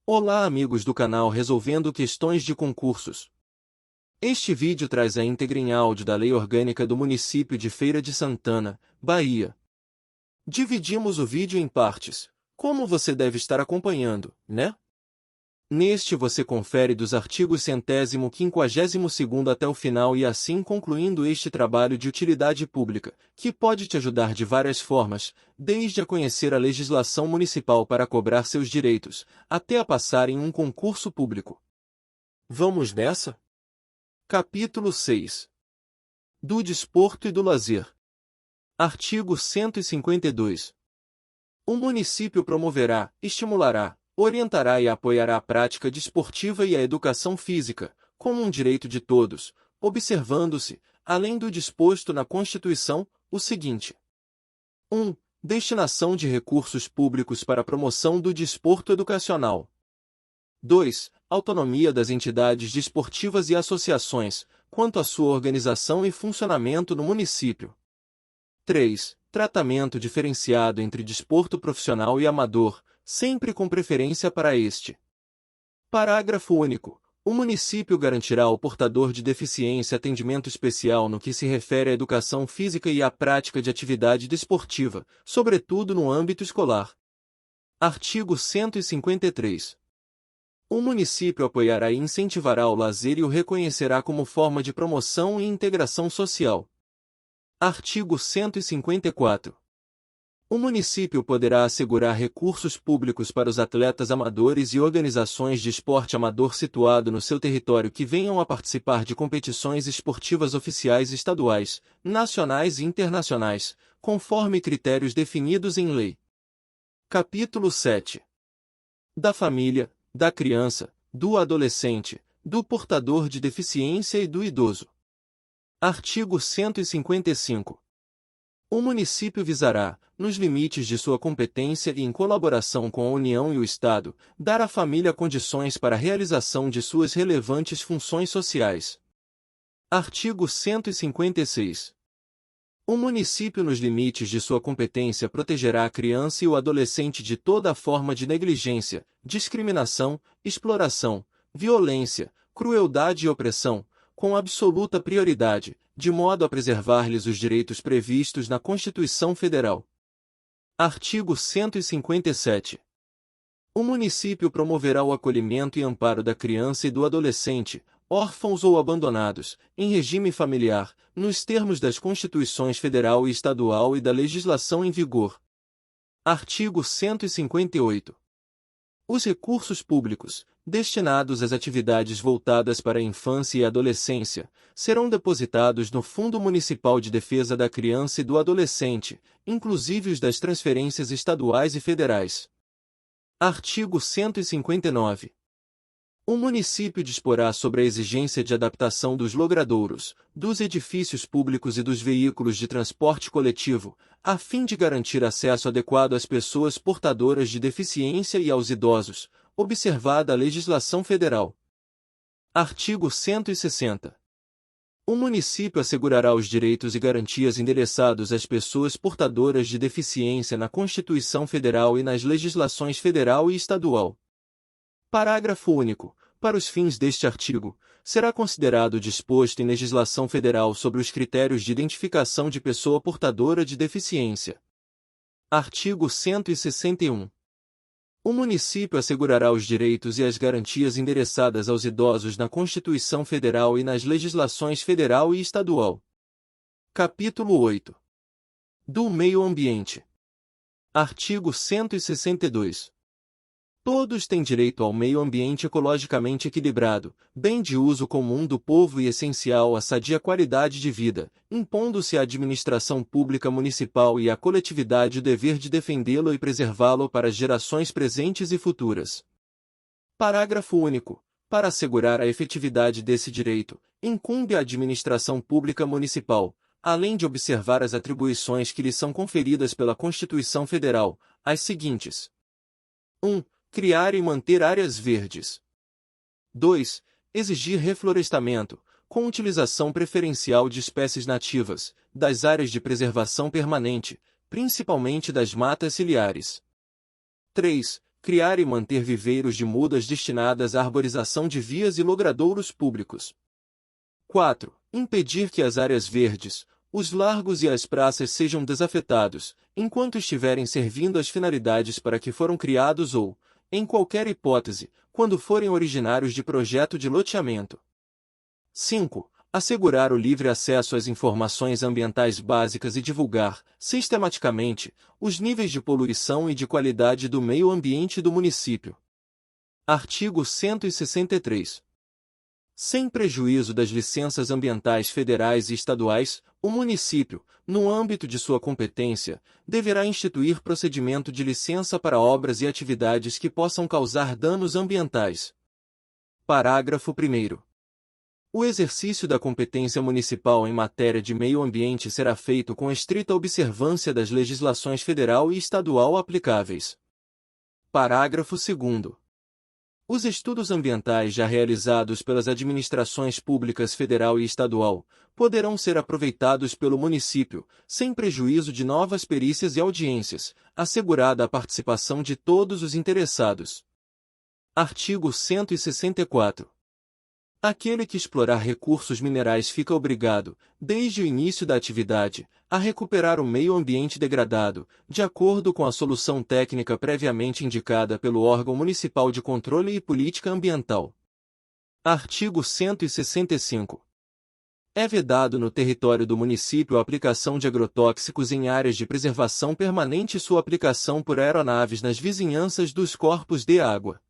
Olá amigos do canal Resolvendo Questões de Concursos. Este vídeo traz a íntegra em áudio da Lei Orgânica do município de Feira de Santana, Bahia. Dividimos o vídeo em partes, como você deve estar acompanhando, né? Neste você confere dos artigos 152º até o final e assim concluindo este trabalho de utilidade pública, que pode te ajudar de várias formas, desde a conhecer a legislação municipal para cobrar seus direitos, até a passar em um concurso público. Vamos nessa? Capítulo 6. Do desporto e do lazer. Artigo 152. O município promoverá, estimulará, orientará e apoiará a prática desportiva e a educação física, como um direito de todos, observando-se, além do disposto na Constituição, o seguinte: 1. Destinação de recursos públicos para a promoção do desporto educacional. 2. Autonomia das entidades desportivas e associações, quanto à sua organização e funcionamento no município. 3. Tratamento diferenciado entre desporto profissional e amador, sempre com preferência para este. Parágrafo único. O município garantirá ao portador de deficiência atendimento especial no que se refere à educação física e à prática de atividade desportiva, sobretudo no âmbito escolar. Artigo 153. O município apoiará e incentivará o lazer e o reconhecerá como forma de promoção e integração social. Artigo 154. O município poderá assegurar recursos públicos para os atletas amadores e organizações de esporte amador situado no seu território que venham a participar de competições esportivas oficiais estaduais, nacionais e internacionais, conforme critérios definidos em lei. Capítulo 7. Da família, da criança, do adolescente, do portador de deficiência e do idoso. Artigo 155. O município visará, nos limites de sua competência e em colaboração com a União e o Estado, dar à família condições para a realização de suas relevantes funções sociais. Artigo 156. O município, nos limites de sua competência, protegerá a criança e o adolescente de toda forma de negligência, discriminação, exploração, violência, crueldade e opressão, com absoluta prioridade, de modo a preservar-lhes os direitos previstos na Constituição Federal. Artigo 157. O município promoverá o acolhimento e amparo da criança e do adolescente, órfãos ou abandonados, em regime familiar, nos termos das Constituições Federal e Estadual e da legislação em vigor. Artigo 158. Os recursos públicos, destinados às atividades voltadas para a infância e adolescência, serão depositados no Fundo Municipal de Defesa da Criança e do Adolescente, inclusive os das transferências estaduais e federais. Artigo 159. O município disporá sobre a exigência de adaptação dos logradouros, dos edifícios públicos e dos veículos de transporte coletivo, a fim de garantir acesso adequado às pessoas portadoras de deficiência e aos idosos, observada a legislação federal. Artigo 160. O município assegurará os direitos e garantias endereçados às pessoas portadoras de deficiência na Constituição Federal e nas legislações federal e estadual. Parágrafo único. Para os fins deste artigo, será considerado disposto em legislação federal sobre os critérios de identificação de pessoa portadora de deficiência. Artigo 161. O município assegurará os direitos e as garantias endereçadas aos idosos na Constituição Federal e nas legislações federal e estadual. Capítulo 8. Do meio ambiente. Artigo 162. Todos têm direito ao meio ambiente ecologicamente equilibrado, bem de uso comum do povo e essencial à sadia qualidade de vida, impondo-se à administração pública municipal e à coletividade o dever de defendê-lo e preservá-lo para as gerações presentes e futuras. Parágrafo único. Para assegurar a efetividade desse direito, incumbe à administração pública municipal, além de observar as atribuições que lhe são conferidas pela Constituição Federal, as seguintes: 1. Criar e manter áreas verdes. 2. Exigir reflorestamento, com utilização preferencial de espécies nativas, das áreas de preservação permanente, principalmente das matas ciliares. 3. criar e manter viveiros de mudas destinadas à arborização de vias e logradouros públicos. 4. Impedir que as áreas verdes, os largos e as praças sejam desafetados, enquanto estiverem servindo às finalidades para que foram criados ou, em qualquer hipótese, quando forem originários de projeto de loteamento. 5. Assegurar o livre acesso às informações ambientais básicas e divulgar, sistematicamente, os níveis de poluição e de qualidade do meio ambiente do município. Artigo 163. Sem prejuízo das licenças ambientais federais e estaduais, o município, no âmbito de sua competência, deverá instituir procedimento de licença para obras e atividades que possam causar danos ambientais. Parágrafo 1º. O exercício da competência municipal em matéria de meio ambiente será feito com estrita observância das legislações federal e estadual aplicáveis. Parágrafo 2º. Os estudos ambientais já realizados pelas administrações públicas federal e estadual poderão ser aproveitados pelo município, sem prejuízo de novas perícias e audiências, assegurada a participação de todos os interessados. Artigo 164. Aquele que explorar recursos minerais fica obrigado, desde o início da atividade, a recuperar o meio ambiente degradado, de acordo com a solução técnica previamente indicada pelo órgão municipal de controle e política ambiental. Artigo 165. É vedado no território do município a aplicação de agrotóxicos em áreas de preservação permanente e sua aplicação por aeronaves nas vizinhanças dos corpos de água.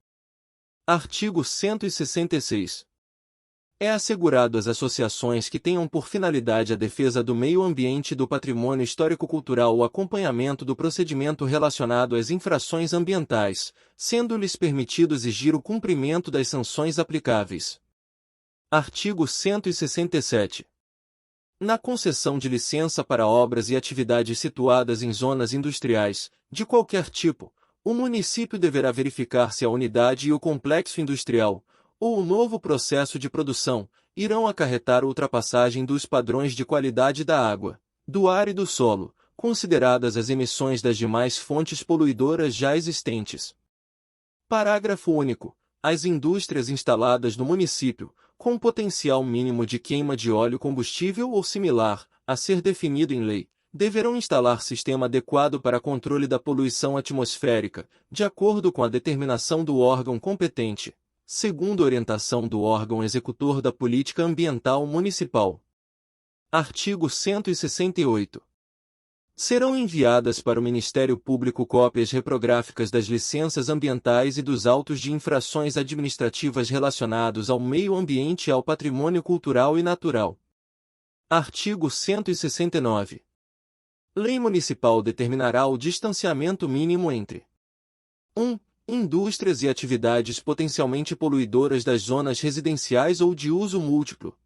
Artigo 166. É assegurado às associações que tenham por finalidade a defesa do meio ambiente e do patrimônio histórico-cultural o acompanhamento do procedimento relacionado às infrações ambientais, sendo-lhes permitido exigir o cumprimento das sanções aplicáveis. Artigo 167. Na concessão de licença para obras e atividades situadas em zonas industriais, de qualquer tipo, o município deverá verificar se a unidade e o complexo industrial, ou o novo processo de produção, irão acarretar a ultrapassagem dos padrões de qualidade da água, do ar e do solo, consideradas as emissões das demais fontes poluidoras já existentes. Parágrafo único. As indústrias instaladas no município, com potencial mínimo de queima de óleo combustível ou similar, a ser definido em lei, deverão instalar sistema adequado para controle da poluição atmosférica, de acordo com a determinação do órgão competente, segundo orientação do órgão executor da política ambiental municipal. Artigo 168. Serão enviadas para o Ministério Público cópias reprográficas das licenças ambientais e dos autos de infrações administrativas relacionados ao meio ambiente e ao patrimônio cultural e natural. Artigo 169. Lei municipal determinará o distanciamento mínimo entre 1. Indústrias e atividades potencialmente poluidoras das zonas residenciais ou de uso múltiplo.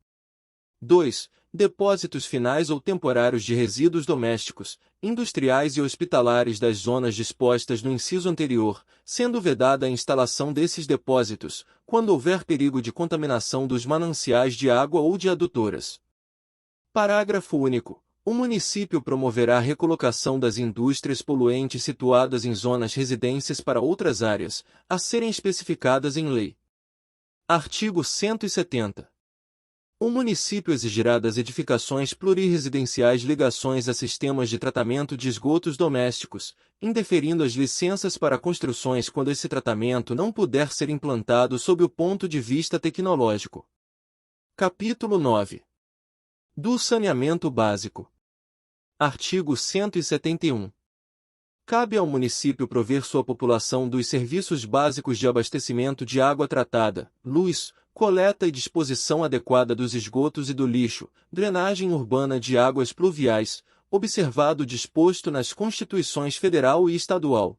2. Depósitos finais ou temporários de resíduos domésticos, industriais e hospitalares das zonas dispostas no inciso anterior, sendo vedada a instalação desses depósitos, quando houver perigo de contaminação dos mananciais de água ou de adutoras. Parágrafo único. O município promoverá a recolocação das indústrias poluentes situadas em zonas residências para outras áreas, a serem especificadas em lei. Artigo 170. O município exigirá das edificações plurirresidenciais ligações a sistemas de tratamento de esgotos domésticos, indeferindo as licenças para construções quando esse tratamento não puder ser implantado sob o ponto de vista tecnológico. Capítulo 9. Do saneamento básico. Artigo 171. Cabe ao município prover sua população dos serviços básicos de abastecimento de água tratada, luz, coleta e disposição adequada dos esgotos e do lixo, drenagem urbana de águas pluviais, observado o disposto nas Constituições Federal e Estadual.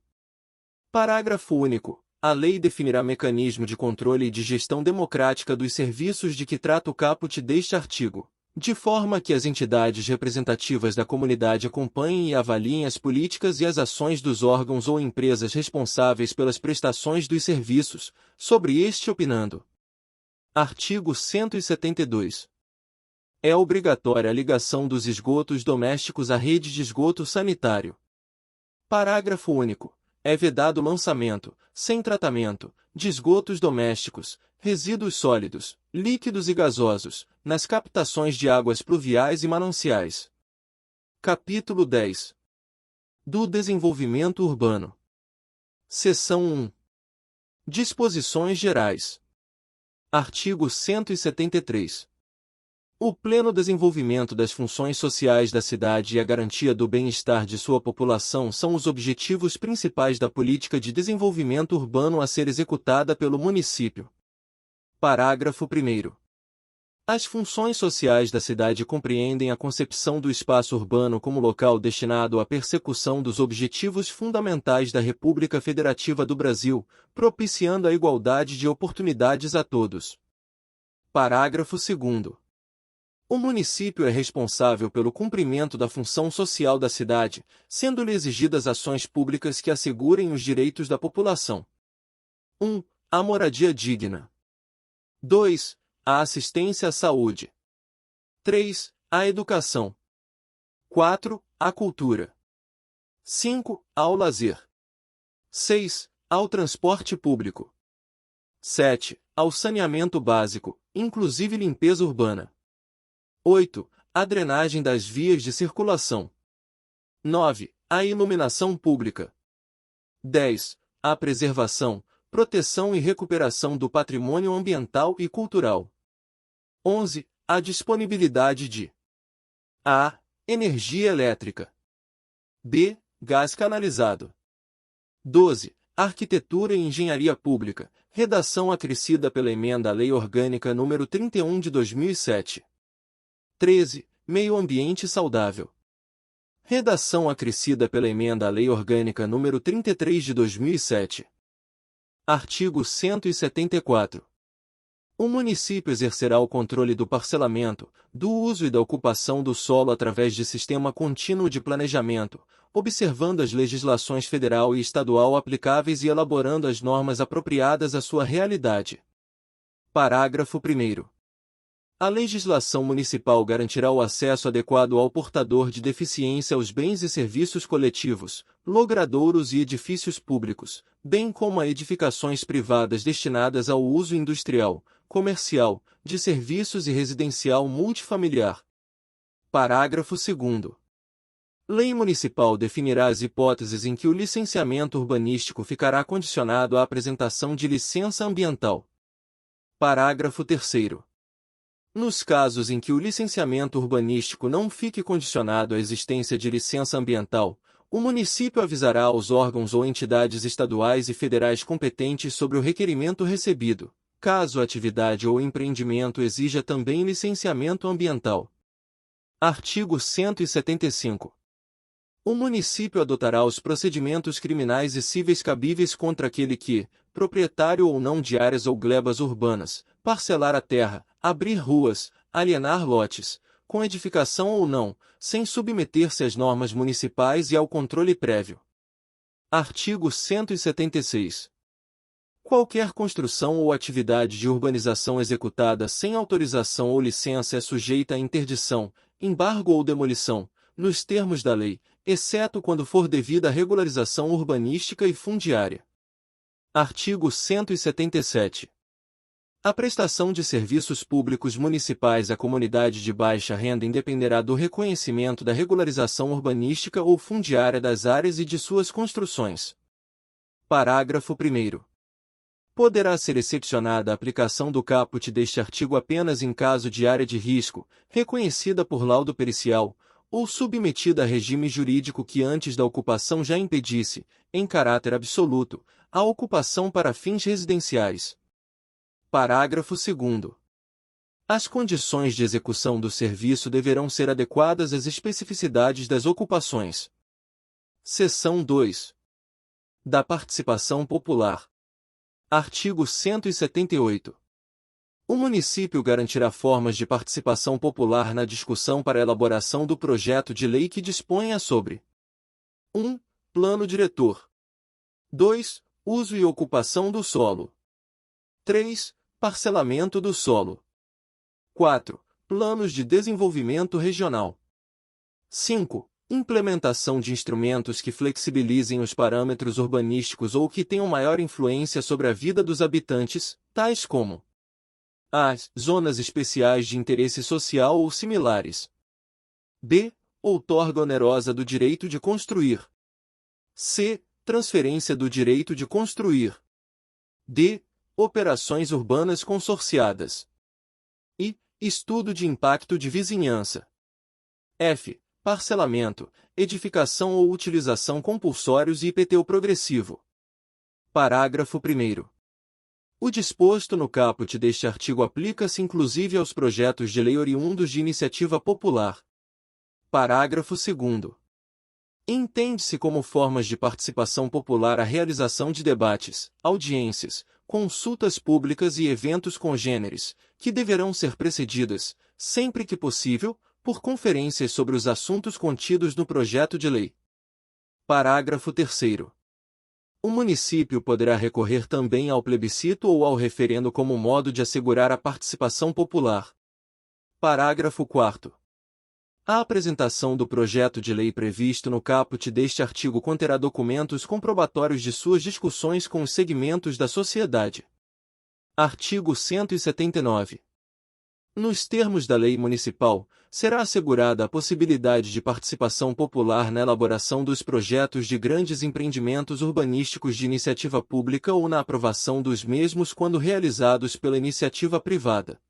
Parágrafo único. A lei definirá mecanismo de controle e de gestão democrática dos serviços de que trata o caput deste artigo, de forma que as entidades representativas da comunidade acompanhem e avaliem as políticas e as ações dos órgãos ou empresas responsáveis pelas prestações dos serviços, sobre este opinando. Artigo 172. É obrigatória a ligação dos esgotos domésticos à rede de esgoto sanitário. Parágrafo único. é vedado o lançamento, sem tratamento, de esgotos domésticos, resíduos sólidos, líquidos e gasosos, nas captações de águas pluviais e mananciais. Capítulo 10. Do desenvolvimento urbano. Seção 1. Disposições gerais. Artigo 173. O pleno desenvolvimento das funções sociais da cidade e a garantia do bem-estar de sua população são os objetivos principais da política de desenvolvimento urbano a ser executada pelo município. Parágrafo 1º. As funções sociais da cidade compreendem a concepção do espaço urbano como local destinado à persecução dos objetivos fundamentais da República Federativa do Brasil, propiciando a igualdade de oportunidades a todos. Parágrafo 2º. O município é responsável pelo cumprimento da função social da cidade, sendo-lhe exigidas ações públicas que assegurem os direitos da população. 1. A moradia digna. 2. A assistência à saúde. 3. A educação. 4. A cultura. 5. Ao lazer. 6. Ao transporte público. 7. Ao saneamento básico, inclusive limpeza urbana. 8. A drenagem das vias de circulação. 9. A iluminação pública. 10. A preservação, proteção e recuperação do patrimônio ambiental e cultural. 11. A disponibilidade de a. Energia elétrica. b. Gás canalizado. 12. Arquitetura e engenharia pública, redação acrescida pela emenda à Lei Orgânica nº 31 de 2007. 13. Meio ambiente saudável. Redação acrescida pela emenda à Lei Orgânica nº 33 de 2007. Artigo 174. O município exercerá o controle do parcelamento, do uso e da ocupação do solo através de sistema contínuo de planejamento, observando as legislações federal e estadual aplicáveis e elaborando as normas apropriadas à sua realidade. Parágrafo 1º. A legislação municipal garantirá o acesso adequado ao portador de deficiência aos bens e serviços coletivos, logradouros e edifícios públicos, bem como a edificações privadas destinadas ao uso industrial, comercial, de serviços e residencial multifamiliar. Parágrafo 2º. Lei municipal definirá as hipóteses em que o licenciamento urbanístico ficará condicionado à apresentação de licença ambiental. Parágrafo 3º. Nos casos em que o licenciamento urbanístico não fique condicionado à existência de licença ambiental, o município avisará aos órgãos ou entidades estaduais e federais competentes sobre o requerimento recebido, caso a atividade ou empreendimento exija também licenciamento ambiental. Artigo 175. O município adotará os procedimentos criminais e cíveis cabíveis contra aquele que, proprietário ou não de áreas ou glebas urbanas, parcelar a terra, abrir ruas, alienar lotes, com edificação ou não, sem submeter-se às normas municipais e ao controle prévio. Artigo 176. Qualquer construção ou atividade de urbanização executada sem autorização ou licença é sujeita a interdição, embargo ou demolição, nos termos da lei, exceto quando for devida a regularização urbanística e fundiária. Artigo 177. A prestação de serviços públicos municipais à comunidade de baixa renda independerá do reconhecimento da regularização urbanística ou fundiária das áreas e de suas construções. Parágrafo 1º. Poderá ser excepcionada a aplicação do caput deste artigo apenas em caso de área de risco, reconhecida por laudo pericial, ou submetida a regime jurídico que antes da ocupação já impedisse, em caráter absoluto, a ocupação para fins residenciais. Parágrafo 2º. As condições de execução do serviço deverão ser adequadas às especificidades das ocupações. Seção 2. Da participação popular. Artigo 178. O município garantirá formas de participação popular na discussão para a elaboração do projeto de lei que disponha sobre 1. Plano diretor. 2. Uso e ocupação do solo. 3. Parcelamento do solo. 4. Planos de desenvolvimento regional. 5. Implementação de instrumentos que flexibilizem os parâmetros urbanísticos ou que tenham maior influência sobre a vida dos habitantes, tais como as zonas especiais de interesse social ou similares. B. Outorga onerosa do direito de construir. C. Transferência do direito de construir. D. Operações urbanas consorciadas. I. Estudo de impacto de vizinhança. F. Parcelamento, edificação ou utilização compulsórios e IPTU progressivo. Parágrafo 1º. O disposto no caput deste artigo aplica-se inclusive aos projetos de lei oriundos de iniciativa popular. Parágrafo 2º. Entende-se como formas de participação popular a realização de debates, audiências, consultas públicas e eventos congêneres, que deverão ser precedidas, sempre que possível, por conferências sobre os assuntos contidos no projeto de lei. Parágrafo 3º. O município poderá recorrer também ao plebiscito ou ao referendo como modo de assegurar a participação popular. Parágrafo 4º. A apresentação do projeto de lei previsto no caput deste artigo conterá documentos comprobatórios de suas discussões com os segmentos da sociedade. Artigo 179. Nos termos da lei municipal, será assegurada a possibilidade de participação popular na elaboração dos projetos de grandes empreendimentos urbanísticos de iniciativa pública ou na aprovação dos mesmos quando realizados pela iniciativa privada.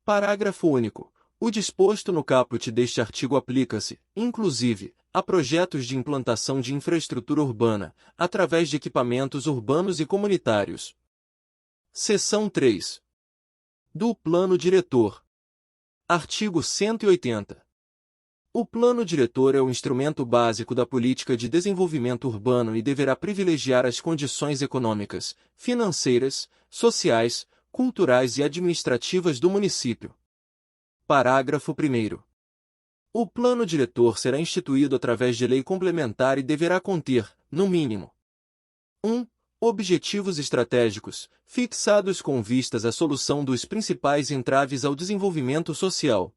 Parágrafo único. O disposto no caput deste artigo aplica-se, inclusive, a projetos de implantação de infraestrutura urbana, através de equipamentos urbanos e comunitários. Seção 3. Do Plano Diretor. Artigo 180. O Plano Diretor é o instrumento básico da política de desenvolvimento urbano e deverá privilegiar as condições econômicas, financeiras, sociais, culturais e administrativas do município. Parágrafo 1º. O Plano Diretor será instituído através de lei complementar e deverá conter, no mínimo, 1. Objetivos estratégicos, fixados com vistas à solução dos principais entraves ao desenvolvimento social.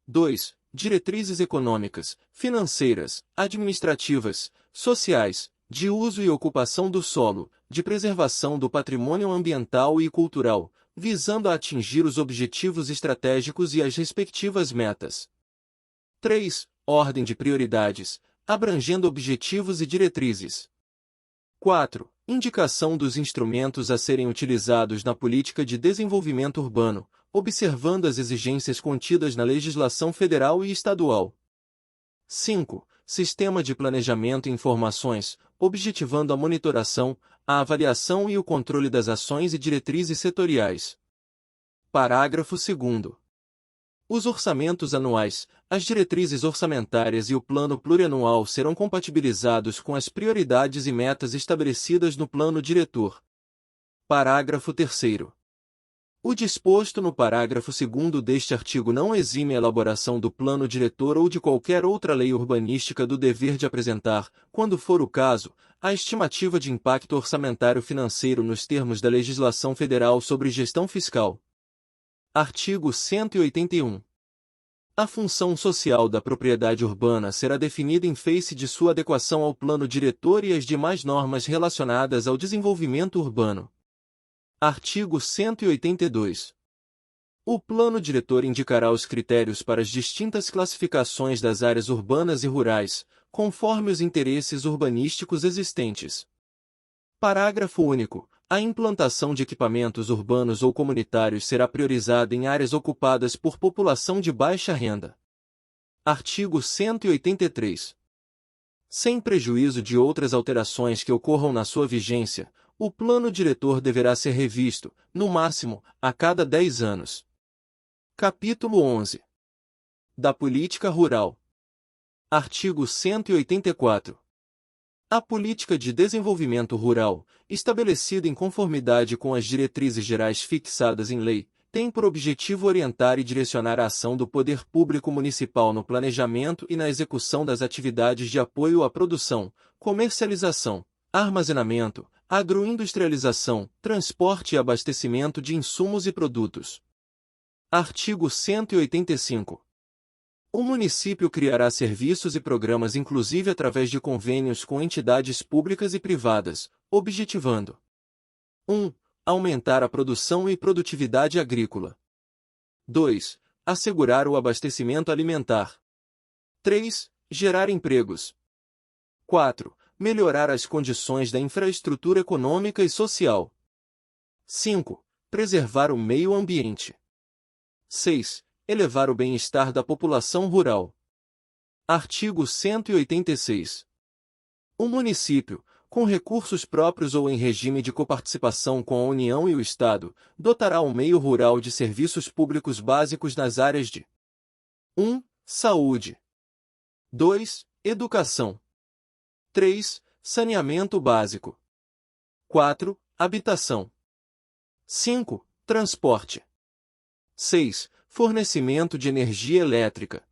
2. Diretrizes econômicas, financeiras, administrativas, sociais, de uso e ocupação do solo, de preservação do patrimônio ambiental e cultural, visando a atingir os objetivos estratégicos e as respectivas metas. 3. Ordem de prioridades, abrangendo objetivos e diretrizes. 4. Indicação dos instrumentos a serem utilizados na política de desenvolvimento urbano, observando as exigências contidas na legislação federal e estadual. 5. Sistema de planejamento e informações, objetivando a monitoração, a avaliação e o controle das ações e diretrizes setoriais. Parágrafo 2º. Os orçamentos anuais, as diretrizes orçamentárias e o plano plurianual serão compatibilizados com as prioridades e metas estabelecidas no plano diretor. Parágrafo 3º. O disposto no parágrafo 2º deste artigo não exime a elaboração do plano diretor ou de qualquer outra lei urbanística do dever de apresentar, quando for o caso, a estimativa de impacto orçamentário financeiro nos termos da legislação federal sobre gestão fiscal. Artigo 181. A função social da propriedade urbana será definida em face de sua adequação ao plano diretor e às demais normas relacionadas ao desenvolvimento urbano. Artigo 182. O plano diretor indicará os critérios para as distintas classificações das áreas urbanas e rurais, conforme os interesses urbanísticos existentes. Parágrafo único. A implantação de equipamentos urbanos ou comunitários será priorizada em áreas ocupadas por população de baixa renda. Artigo 183. Sem prejuízo de outras alterações que ocorram na sua vigência, o plano diretor deverá ser revisto, no máximo, a cada 10 anos. Capítulo 11. Da Política Rural. Artigo 184. A política de desenvolvimento rural, estabelecida em conformidade com as diretrizes gerais fixadas em lei, tem por objetivo orientar e direcionar a ação do poder público municipal no planejamento e na execução das atividades de apoio à produção, comercialização, armazenamento, agroindustrialização, transporte e abastecimento de insumos e produtos. Artigo 185. O município criará serviços e programas inclusive através de convênios com entidades públicas e privadas, objetivando 1. Aumentar a produção e produtividade agrícola. 2. Assegurar o abastecimento alimentar. 3. Gerar empregos. 4. Melhorar as condições da infraestrutura econômica e social. 5. Preservar o meio ambiente. 6. Elevar o bem-estar da população rural. Artigo 186. O município, com recursos próprios ou em regime de coparticipação com a União e o Estado, dotará o meio rural de serviços públicos básicos nas áreas de 1. Saúde. 2. Educação. 3. Saneamento básico. 4. Habitação. 5. Transporte. 6. Fornecimento de energia elétrica.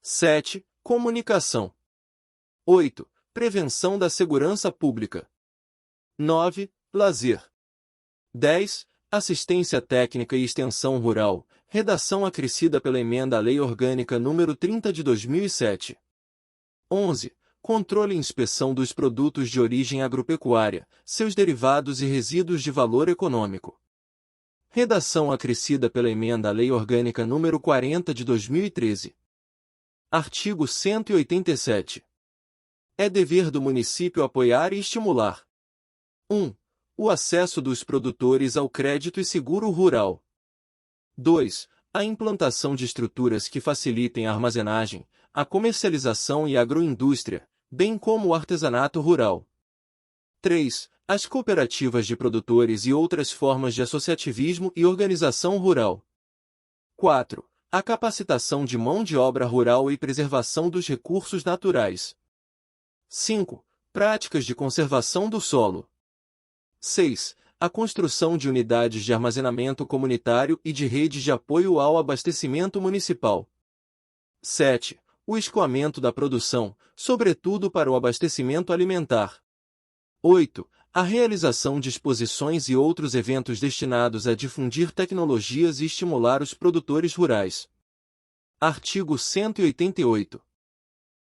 7. Comunicação. 8. Prevenção da segurança pública. 9. Lazer. 10. Assistência técnica e extensão rural, redação acrescida pela emenda à Lei Orgânica nº 30 de 2007. 11. Controle e inspeção dos produtos de origem agropecuária, seus derivados e resíduos de valor econômico. Redação acrescida pela emenda à Lei Orgânica nº 40 de 2013. Artigo 187. É dever do município apoiar e estimular 1. O acesso dos produtores ao crédito e seguro rural. 2. A implantação de estruturas que facilitem a armazenagem, a comercialização e a agroindústria, bem como o artesanato rural. 3. As cooperativas de produtores e outras formas de associativismo e organização rural. 4. A capacitação de mão de obra rural e preservação dos recursos naturais. 5. Práticas de conservação do solo. 6. A construção de unidades de armazenamento comunitário e de redes de apoio ao abastecimento municipal. 7. O escoamento da produção, sobretudo para o abastecimento alimentar. 8. A realização de exposições e outros eventos destinados a difundir tecnologias e estimular os produtores rurais. Artigo 188.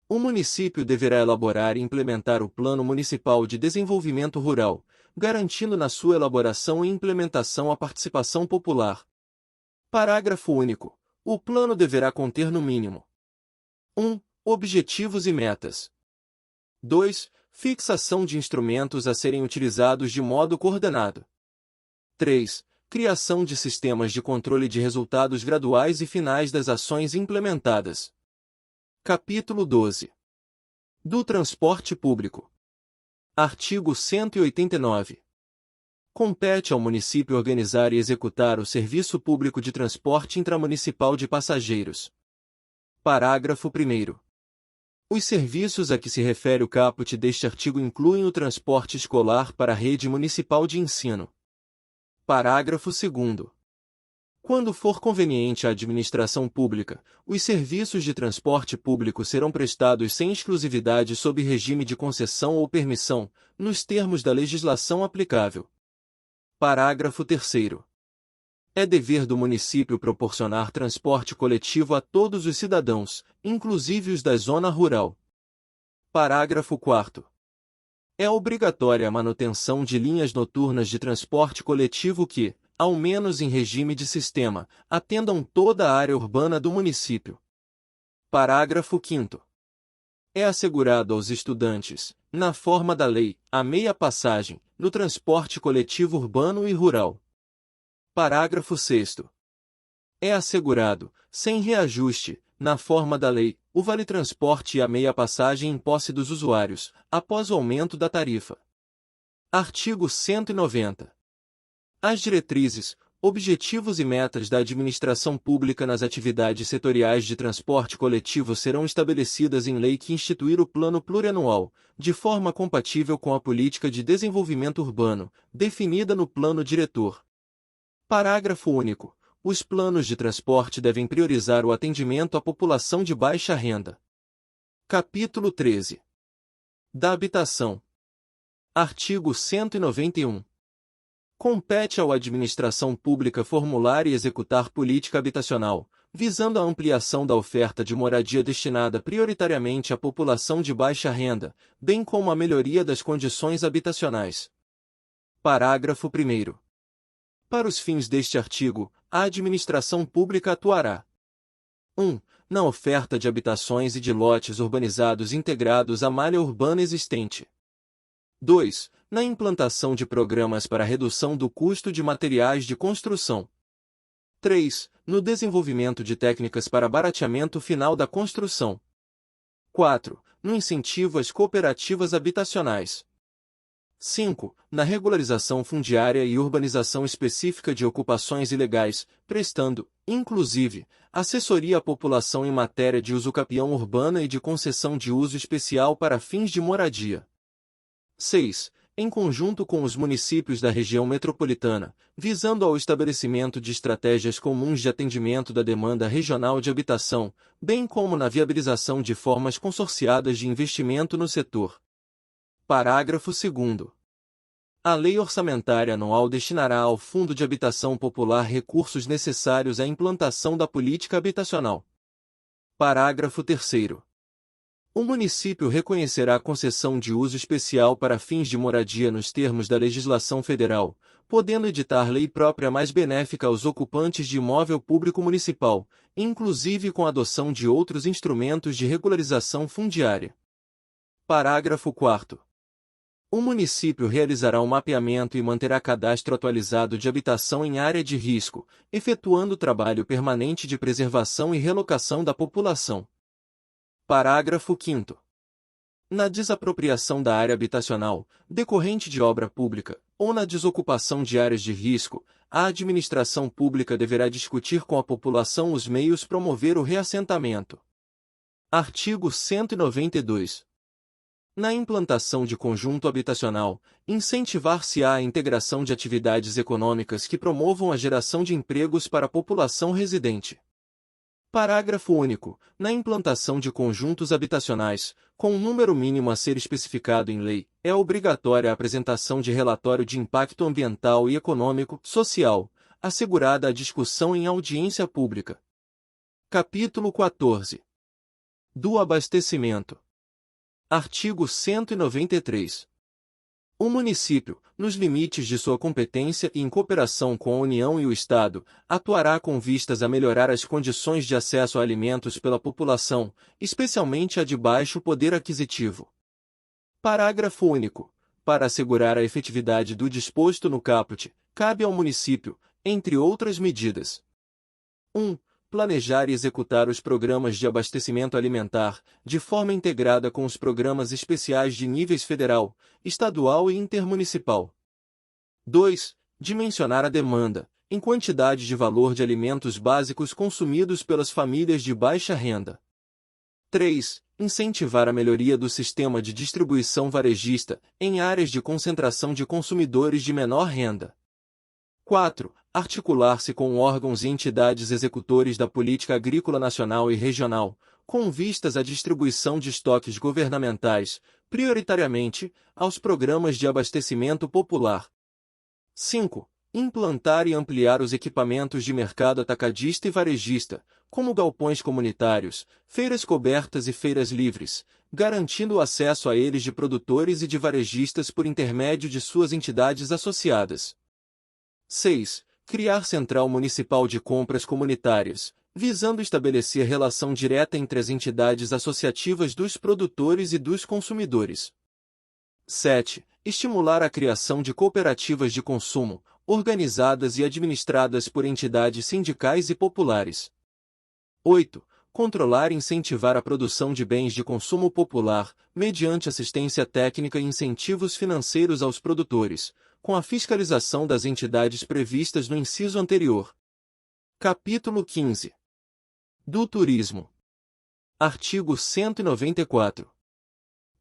O município deverá elaborar e implementar o Plano Municipal de Desenvolvimento Rural, garantindo na sua elaboração e implementação a participação popular. Parágrafo único. O plano deverá conter no mínimo 1. Objetivos e metas. 2. Fixação de instrumentos a serem utilizados de modo coordenado. 3. Criação de sistemas de controle de resultados graduais e finais das ações implementadas. Capítulo 12. Do transporte público. Artigo 189. Compete ao município organizar e executar o serviço público de transporte intramunicipal de passageiros. Parágrafo 1º. Os serviços a que se refere o caput deste artigo incluem o transporte escolar para a rede municipal de ensino. Parágrafo 2º. Quando for conveniente à administração pública, os serviços de transporte público serão prestados sem exclusividade sob regime de concessão ou permissão, nos termos da legislação aplicável. Parágrafo 3º. É dever do município proporcionar transporte coletivo a todos os cidadãos, inclusive os da zona rural. Parágrafo 4º. É obrigatória a manutenção de linhas noturnas de transporte coletivo que, ao menos em regime de sistema, atendam toda a área urbana do município. Parágrafo 5º. É assegurado aos estudantes, na forma da lei, a meia passagem, no transporte coletivo urbano e rural. Parágrafo 6º. É assegurado, sem reajuste, na forma da lei, o vale-transporte e a meia passagem em posse dos usuários, após o aumento da tarifa. Artigo 190. As diretrizes, objetivos e metas da administração pública nas atividades setoriais de transporte coletivo serão estabelecidas em lei que instituir o Plano Plurianual, de forma compatível com a Política de Desenvolvimento Urbano, definida no Plano Diretor. Parágrafo único. Os planos de transporte devem priorizar o atendimento à população de baixa renda. Capítulo 13. Da habitação. Artigo 191. Compete à administração pública formular e executar política habitacional, visando a ampliação da oferta de moradia destinada prioritariamente à população de baixa renda, bem como a melhoria das condições habitacionais. Parágrafo 1º. Para os fins deste artigo, a administração pública atuará: 1. Na oferta de habitações e de lotes urbanizados integrados à malha urbana existente. 2. Na implantação de programas para redução do custo de materiais de construção. 3. No desenvolvimento de técnicas para barateamento final da construção. 4. No incentivo às cooperativas habitacionais. 5. Na regularização fundiária e urbanização específica de ocupações ilegais, prestando, inclusive, assessoria à população em matéria de usucapião urbana e de concessão de uso especial para fins de moradia. 6. Em conjunto com os municípios da região metropolitana, visando ao estabelecimento de estratégias comuns de atendimento da demanda regional de habitação, bem como na viabilização de formas consorciadas de investimento no setor. Parágrafo 2º. A Lei Orçamentária Anual destinará ao Fundo de Habitação Popular recursos necessários à implantação da política habitacional. Parágrafo 3º. O município reconhecerá a concessão de uso especial para fins de moradia nos termos da legislação federal, podendo editar lei própria mais benéfica aos ocupantes de imóvel público municipal, inclusive com a adoção de outros instrumentos de regularização fundiária. Parágrafo 4º. O município realizará um mapeamento e manterá cadastro atualizado de habitação em área de risco, efetuando trabalho permanente de preservação e relocação da população. Parágrafo 5º. Na desapropriação da área habitacional, decorrente de obra pública, ou na desocupação de áreas de risco, a administração pública deverá discutir com a população os meios promover o reassentamento. Artigo 192. Na implantação de conjunto habitacional, incentivar-se-á a integração de atividades econômicas que promovam a geração de empregos para a população residente. Parágrafo único. Na implantação de conjuntos habitacionais, com um número mínimo a ser especificado em lei, é obrigatória a apresentação de relatório de impacto ambiental e econômico, social, assegurada a discussão em audiência pública. Capítulo 14. Do abastecimento. Artigo 193. O município, nos limites de sua competência e em cooperação com a União e o Estado, atuará com vistas a melhorar as condições de acesso a alimentos pela população, especialmente a de baixo poder aquisitivo. Parágrafo único. Para assegurar a efetividade do disposto no caput, cabe ao município, entre outras medidas: 1. Planejar e executar os programas de abastecimento alimentar, de forma integrada com os programas especiais de níveis federal, estadual e intermunicipal. 2. Dimensionar a demanda, em quantidade de valor de alimentos básicos consumidos pelas famílias de baixa renda. 3. Incentivar a melhoria do sistema de distribuição varejista, em áreas de concentração de consumidores de menor renda. 4. Articular-se com órgãos e entidades executores da política agrícola nacional e regional, com vistas à distribuição de estoques governamentais, prioritariamente, aos programas de abastecimento popular. 5. Implantar e ampliar os equipamentos de mercado atacadista e varejista, como galpões comunitários, feiras cobertas e feiras livres, garantindo o acesso a eles de produtores e de varejistas por intermédio de suas entidades associadas. 6. Criar Central Municipal de Compras Comunitárias, visando estabelecer relação direta entre as entidades associativas dos produtores e dos consumidores. 7. Estimular a criação de cooperativas de consumo, organizadas e administradas por entidades sindicais e populares. 8. Controlar e incentivar a produção de bens de consumo popular, mediante assistência técnica e incentivos financeiros aos produtores, com a fiscalização das entidades previstas no inciso anterior. Capítulo 15. Do turismo. Artigo 194.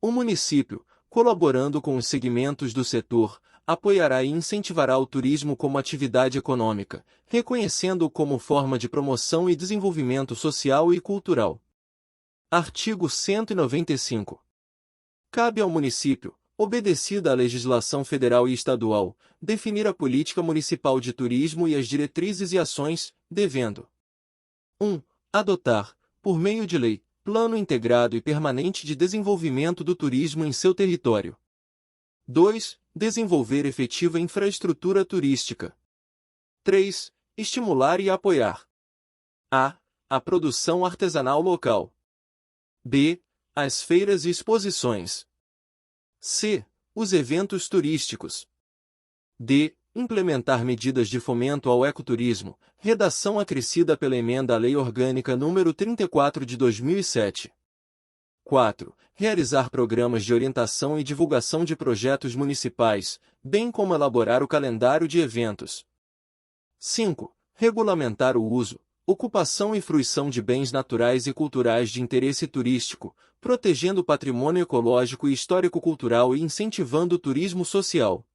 O município, colaborando com os segmentos do setor, apoiará e incentivará o turismo como atividade econômica, reconhecendo-o como forma de promoção e desenvolvimento social e cultural. Artigo 195. Cabe ao município, obedecida a legislação federal e estadual, definir a política municipal de turismo e as diretrizes e ações, devendo: 1. Adotar, por meio de lei, plano integrado e permanente de desenvolvimento do turismo em seu território. 2. Desenvolver efetiva infraestrutura turística. 3. Estimular e apoiar a produção artesanal local. B. As feiras e exposições. C. Os eventos turísticos. D. Implementar medidas de fomento ao ecoturismo, redação acrescida pela emenda à Lei Orgânica nº 34 de 2007. 4. Realizar programas de orientação e divulgação de projetos municipais, bem como elaborar o calendário de eventos. 5. Regulamentar o uso, ocupação e fruição de bens naturais e culturais de interesse turístico, protegendo o patrimônio ecológico e histórico-cultural e incentivando o turismo social.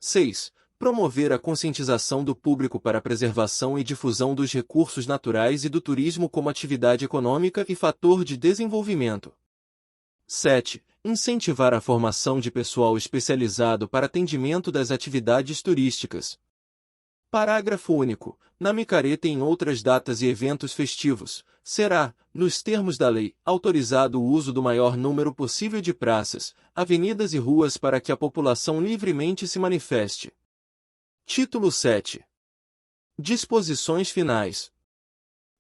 6. Promover a conscientização do público para a preservação e difusão dos recursos naturais e do turismo como atividade econômica e fator de desenvolvimento. 7. Incentivar a formação de pessoal especializado para atendimento das atividades turísticas. Parágrafo único. Na micareta e em outras datas e eventos festivos, será, nos termos da lei, autorizado o uso do maior número possível de praças, avenidas e ruas para que a população livremente se manifeste. Título 7. Disposições finais.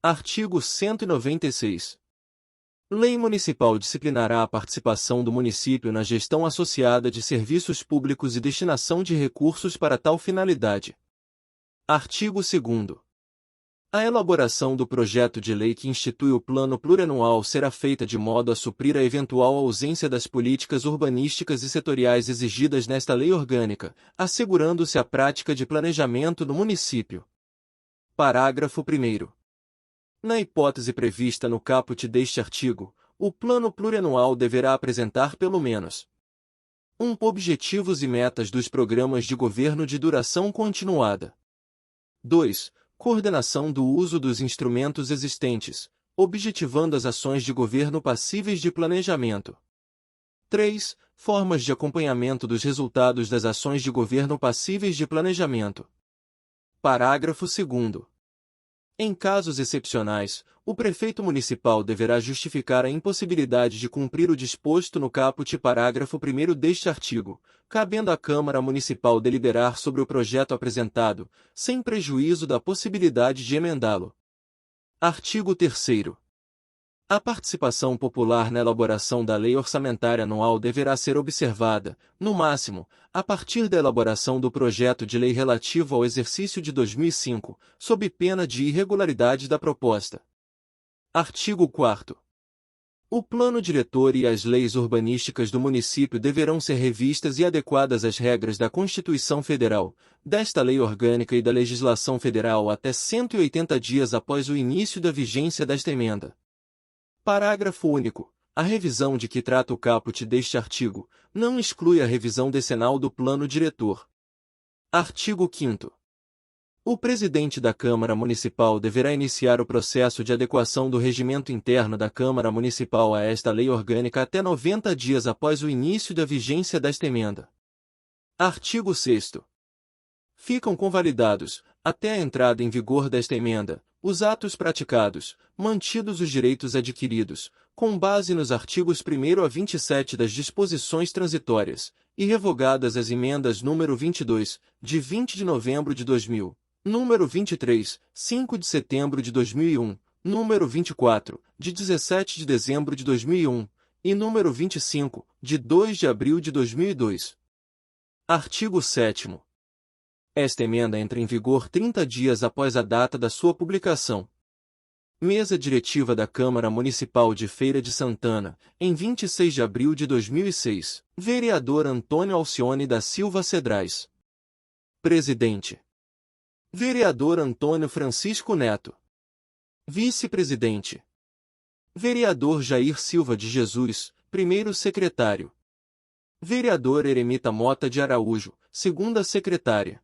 Artigo 196. Lei municipal disciplinará a participação do município na gestão associada de serviços públicos e destinação de recursos para tal finalidade. Artigo 2º. A elaboração do projeto de lei que institui o Plano Plurianual será feita de modo a suprir a eventual ausência das políticas urbanísticas e setoriais exigidas nesta lei orgânica, assegurando-se a prática de planejamento no município. Parágrafo 1º. Na hipótese prevista no caput deste artigo, o Plano Plurianual deverá apresentar pelo menos 1. Objetivos e metas dos programas de governo de duração continuada. 2. Coordenação do uso dos instrumentos existentes, objetivando as ações de governo passíveis de planejamento. 3. Formas de acompanhamento dos resultados das ações de governo passíveis de planejamento. Parágrafo 2º. Em casos excepcionais, o prefeito municipal deverá justificar a impossibilidade de cumprir o disposto no caput parágrafo 1º deste artigo, cabendo à Câmara Municipal deliberar sobre o projeto apresentado, sem prejuízo da possibilidade de emendá-lo. Artigo 3º. A participação popular na elaboração da lei orçamentária anual deverá ser observada, no máximo, a partir da elaboração do projeto de lei relativo ao exercício de 2005, sob pena de irregularidade da proposta. Artigo 4º. O plano diretor e as leis urbanísticas do município deverão ser revistas e adequadas às regras da Constituição Federal, desta lei orgânica e da legislação federal até 180 dias após o início da vigência desta emenda. Parágrafo único. A revisão de que trata o caput deste artigo não exclui a revisão decenal do plano diretor. Artigo 5º. O presidente da Câmara Municipal deverá iniciar o processo de adequação do regimento interno da Câmara Municipal a esta lei orgânica até 90 dias após o início da vigência desta emenda. Artigo 6º. Ficam convalidados, até a entrada em vigor desta emenda, os atos praticados, mantidos os direitos adquiridos, com base nos artigos 1º a 27 das disposições transitórias, e revogadas as emendas número 22, de 20 de novembro de 2000, número 23, 5 de setembro de 2001, número 24, de 17 de dezembro de 2001, e número 25, de 2 de abril de 2002. Artigo 7º. Esta emenda entra em vigor 30 dias após a data da sua publicação. Mesa Diretiva da Câmara Municipal de Feira de Santana, em 26 de abril de 2006. Vereador Antônio Alcione da Silva Cedrais. Presidente. Vereador Antônio Francisco Neto. Vice-presidente. Vereador Jair Silva de Jesus, primeiro secretário. Vereador Eremita Mota de Araújo, segunda secretária.